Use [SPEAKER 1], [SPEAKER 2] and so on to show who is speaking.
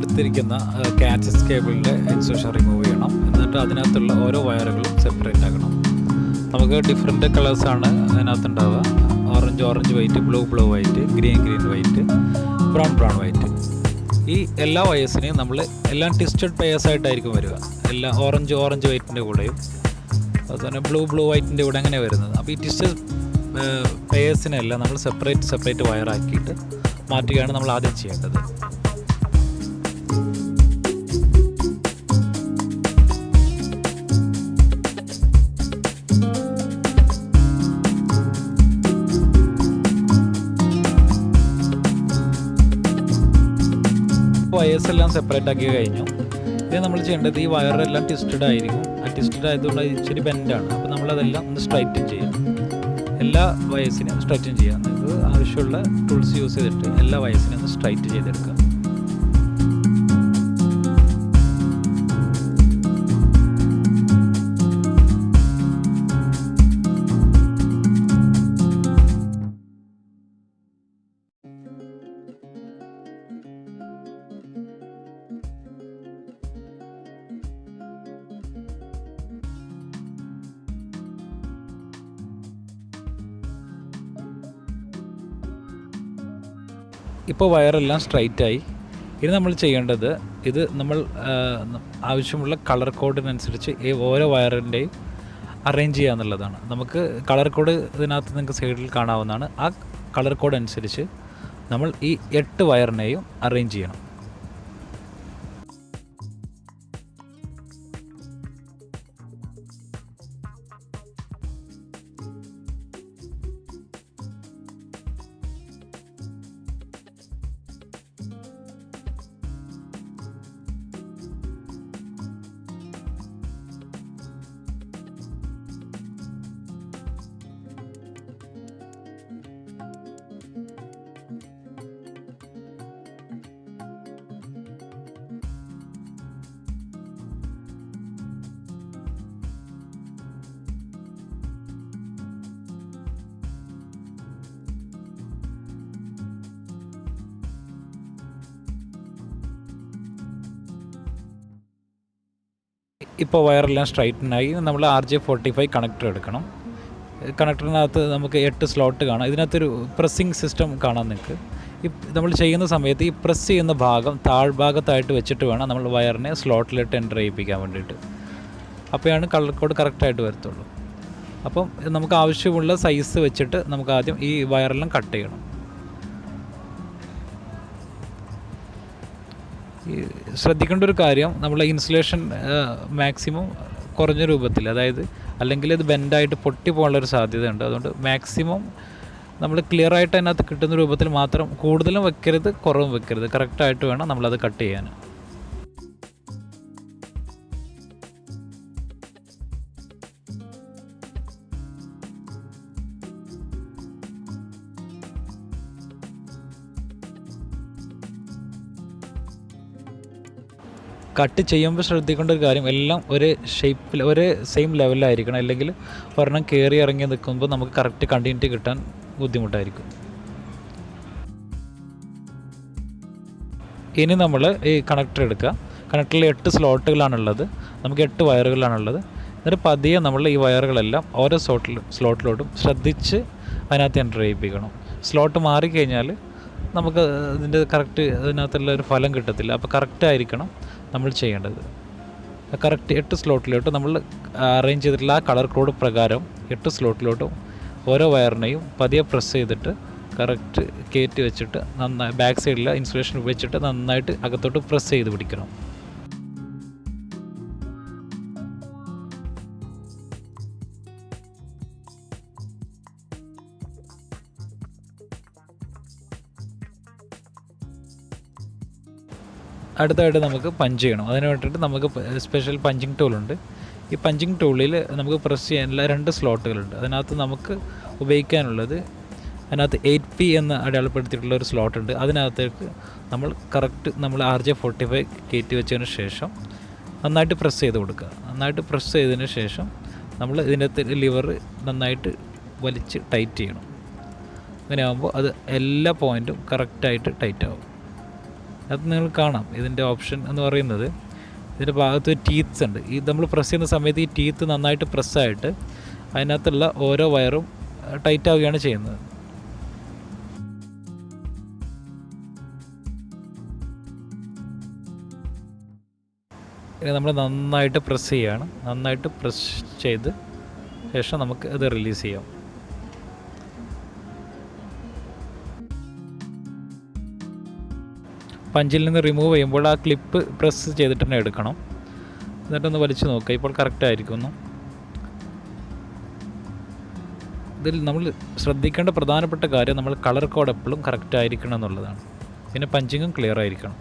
[SPEAKER 1] എടുത്തിരിക്കുന്ന catches കേബിളിൻ്റെ insulation remove ചെയ്യണം. എന്നിട്ട് അതിനകത്തുള്ള ഓരോ വയറുകളും സെപ്പറേറ്റ് ആക്കണം. നമുക്ക് ഡിഫറെൻറ്റ് കളേഴ്സാണ് അതിനകത്തുണ്ടാവുക. Orange white, blue white, green white, brown white. ഈ എല്ലാ വയേഴ്സിനെയും നമ്മൾ എല്ലാം ട്വിസ്റ്റഡ് പെയേഴ്സായിട്ടായിരിക്കും വരിക. എല്ലാം ഓറഞ്ച് വൈറ്റിൻ്റെ കൂടെയും അതുപോലെ ബ്ലൂ വൈറ്റിൻ്റെ കൂടെ അങ്ങനെ വരുന്നത്. അപ്പോൾ ഈ ട്വിസ്റ്റഡ് പെയേഴ്സിനെല്ലാം നമ്മൾ സെപ്പറേറ്റ് വയറാക്കിയിട്ട് മാറ്റുകയാണ് നമ്മൾ ആദ്യം ചെയ്യേണ്ടത്. വയേഴ്സ് എല്ലാം സെപ്പറേറ്റ് ആക്കി കഴിഞ്ഞു. ഇത് നമ്മൾ ചെയ്യേണ്ടത് ഈ വയറെല്ലാം ട്വിസ്റ്റഡ് ആയിരിക്കും. ആ ട്വിസ്റ്റഡ് ആയതുകൊണ്ട് ഇച്ചിരി ബെൻഡാണ്. അപ്പോൾ നമ്മളതെല്ലാം ഒന്ന് സ്ട്രൈറ്റൻ ചെയ്യാം. എല്ലാ വയേഴ്സിനെയും സ്ട്രൈറ്റൻ ചെയ്യാം. നിങ്ങൾക്ക് ആവശ്യമുള്ള ടൂൾസ് യൂസ് ചെയ്തിട്ട് എല്ലാ വയേഴ്സിനെയും ഒന്ന് സ്ട്രൈറ്റ് ചെയ്തെടുക്കുക. ഇപ്പോൾ വയറെല്ലാം സ്ട്രൈറ്റായി. ഇനി നമ്മൾ ചെയ്യേണ്ടത് ഇത് നമ്മൾ ആവശ്യമുള്ള കളർ കോഡിനനുസരിച്ച് ഈ ഓരോ വയറിൻ്റെയും അറേഞ്ച് ചെയ്യുക എന്നുള്ളതാണ്. നമുക്ക് കളർ കോഡ് ഇതിനകത്ത് നിങ്ങൾക്ക് സൈഡിൽ കാണാവുന്നതാണ്. ആ കളർ കോഡ് അനുസരിച്ച് നമ്മൾ ഈ 8 വയറിനെയും അറേഞ്ച് ചെയ്യണം. ഇപ്പോൾ വയറെല്ലാം സ്ട്രൈറ്റനായി. നമ്മൾ RJ45 കണക്ടർ എടുക്കണം. കണക്ടറിനകത്ത് നമുക്ക് 8 സ്ലോട്ട് കാണാം. ഇതിനകത്തൊരു പ്രസ്സിങ് സിസ്റ്റം കാണാം നിങ്ങൾക്ക്. ഈ നമ്മൾ ചെയ്യുന്ന സമയത്ത് ഈ പ്രസ് ചെയ്യുന്ന ഭാഗം താഴ്ഭാഗത്തായിട്ട് വെച്ചിട്ട് വേണം നമ്മൾ വയറിനെ സ്ലോട്ടിലിട്ട് എൻ്റർ ചെയ്യിപ്പിക്കാൻ വേണ്ടിയിട്ട്. അപ്പോഴാണ് കളർ കോഡ് കറക്റ്റായിട്ട് വരത്തുള്ളൂ. അപ്പം നമുക്ക് ആവശ്യമുള്ള സൈസ് വെച്ചിട്ട് നമുക്ക് ആദ്യം ഈ വയറെല്ലാം കട്ട് ചെയ്യണം. ശ്രദ്ധിക്കേണ്ട ഒരു കാര്യം, നമ്മൾ ഇൻസുലേഷൻ മാക്സിമം കുറഞ്ഞ രൂപത്തിൽ, അതായത് അല്ലെങ്കിൽ ഇത് ബെൻഡായിട്ട് പൊട്ടി പോകാനുള്ളൊരു സാധ്യതയുണ്ട്. അതുകൊണ്ട് മാക്സിമം നമ്മൾ ക്ലിയറായിട്ട് അതിനകത്ത് കിട്ടുന്ന രൂപത്തിൽ മാത്രം, കൂടുതലും വെക്കരുത് കുറവും വെക്കരുത്, കറക്റ്റായിട്ട് വേണം നമ്മളത് കട്ട് ചെയ്യാൻ. കട്ട് ചെയ്യുമ്പോൾ ശ്രദ്ധിക്കേണ്ട ഒരു കാര്യം, എല്ലാം ഒരേ ഷേപ്പിൽ ഒരേ സെയിം ലെവലിലായിരിക്കണം. അല്ലെങ്കിൽ ഒരെണ്ണം കയറി ഇറങ്ങി നിൽക്കുമ്പോൾ നമുക്ക് കറക്റ്റ് കണ്ടിന്യൂറ്റി കിട്ടാൻ ബുദ്ധിമുട്ടായിരിക്കും. ഇനി നമ്മൾ ഈ കണക്ടർ എടുക്കുക. കണക്ടറിൽ 8 സ്ലോട്ടുകളാണുള്ളത്. നമുക്ക് 8 വയറുകളാണുള്ളത്. എന്നിട്ട് പതിയെ നമ്മൾ ഈ വയറുകളെല്ലാം ഓരോ സ്ലോട്ടിലോട്ടും ശ്രദ്ധിച്ച് അതിനകത്ത് എൻ്റർ ചെയ്യിപ്പിക്കണം. സ്ലോട്ട് മാറിക്കഴിഞ്ഞാൽ നമുക്ക് ഇതിൻ്റെ കറക്റ്റ് അതിനകത്തുള്ള ഒരു ഫലം കിട്ടത്തില്ല. അപ്പോൾ കറക്റ്റായിരിക്കണം നമ്മൾ ചെയ്യേണ്ടത്. കറക്റ്റ് 8 സ്ലോട്ടിലോട്ട് നമ്മൾ അറേഞ്ച് ചെയ്തിട്ടുള്ള ആ കളർ കോഡ് പ്രകാരം 8 സ്ലോട്ടിലോട്ടും ഓരോ വയറിനെയും പതിയെ പ്രസ് ചെയ്തിട്ട് കറക്റ്റ് കയറ്റി വെച്ചിട്ട് നന്നായി ബാക്ക് സൈഡിൽ ഇൻസുലേഷൻ വെച്ചിട്ട് നന്നായിട്ട് അകത്തോട്ട് പ്രസ് ചെയ്ത് പിടിക്കണം. അടുത്തായിട്ട് നമുക്ക് പഞ്ച് ചെയ്യണം. അതിന് വേണ്ടിയിട്ട് നമുക്ക് സ്പെഷ്യൽ പഞ്ചിങ് ടൂളുണ്ട്. ഈ പഞ്ചിങ് ടൂളിൽ നമുക്ക് പ്രസ് ചെയ്യാനുള്ള 2 സ്ലോട്ടുകളുണ്ട്. അതിനകത്ത് നമുക്ക് ഉപയോഗിക്കാനുള്ളത്, അതിനകത്ത് 8P എന്ന് അടയാളപ്പെടുത്തിയിട്ടുള്ള ഒരു സ്ലോട്ടുണ്ട്. അതിനകത്തേക്ക് നമ്മൾ കറക്റ്റ് നമ്മൾ RJ45 കയറ്റി വെച്ചതിന് ശേഷം നന്നായിട്ട് പ്രസ് ചെയ്ത് കൊടുക്കുക. നന്നായിട്ട് പ്രസ് ചെയ്തതിന് ശേഷം നമ്മൾ ഇതിനകത്ത് ലിവർ നന്നായിട്ട് വലിച്ച് ടൈറ്റ് ചെയ്യണം. അങ്ങനെ ആകുമ്പോൾ അത് എല്ലാ പോയിൻറ്റും കറക്റ്റായിട്ട് ടൈറ്റ് ആവും. അത് നിങ്ങൾ കാണാം. ഇതിൻ്റെ ഓപ്ഷൻ എന്ന് പറയുന്നത് ഇതിൻ്റെ ഭാഗത്ത് ടീത്ത്സ് ഉണ്ട്. ഈ നമ്മൾ പ്രസ് ചെയ്യുന്ന സമയത്ത് ഈ ടീത്ത് നന്നായിട്ട് പ്രസ്സായിട്ട് അതിനകത്തുള്ള ഓരോ വയറും ടൈറ്റ് ആവുകയാണ് ചെയ്യുന്നത്. ഇനി നമ്മൾ നന്നായിട്ട് പ്രസ് ചെയ്യുകയാണ്. നന്നായിട്ട് പ്രസ് ചെയ്ത് ശേഷം നമുക്ക് ഇത് റിലീസ് ചെയ്യാം. പഞ്ചിൽ നിന്ന് റിമൂവ് ചെയ്യുമ്പോൾ ആ ക്ലിപ്പ് പ്രസ് ചെയ്തിട്ട് തന്നെ എടുക്കണം. എന്നിട്ടൊന്ന് വലിച്ചു നോക്കുക. ഇപ്പോൾ കറക്റ്റ് ആയിരിക്കുന്നു. ഇതിൽ നമ്മൾ ശ്രദ്ധിക്കേണ്ട പ്രധാനപ്പെട്ട കാര്യം നമ്മൾ കളർ കോഡ് എപ്പോഴും കറക്റ്റ് ആയിരിക്കണം എന്നുള്ളതാണ്. പിന്നെ പഞ്ചിങ്ങും ക്ലിയർ ആയിരിക്കണം.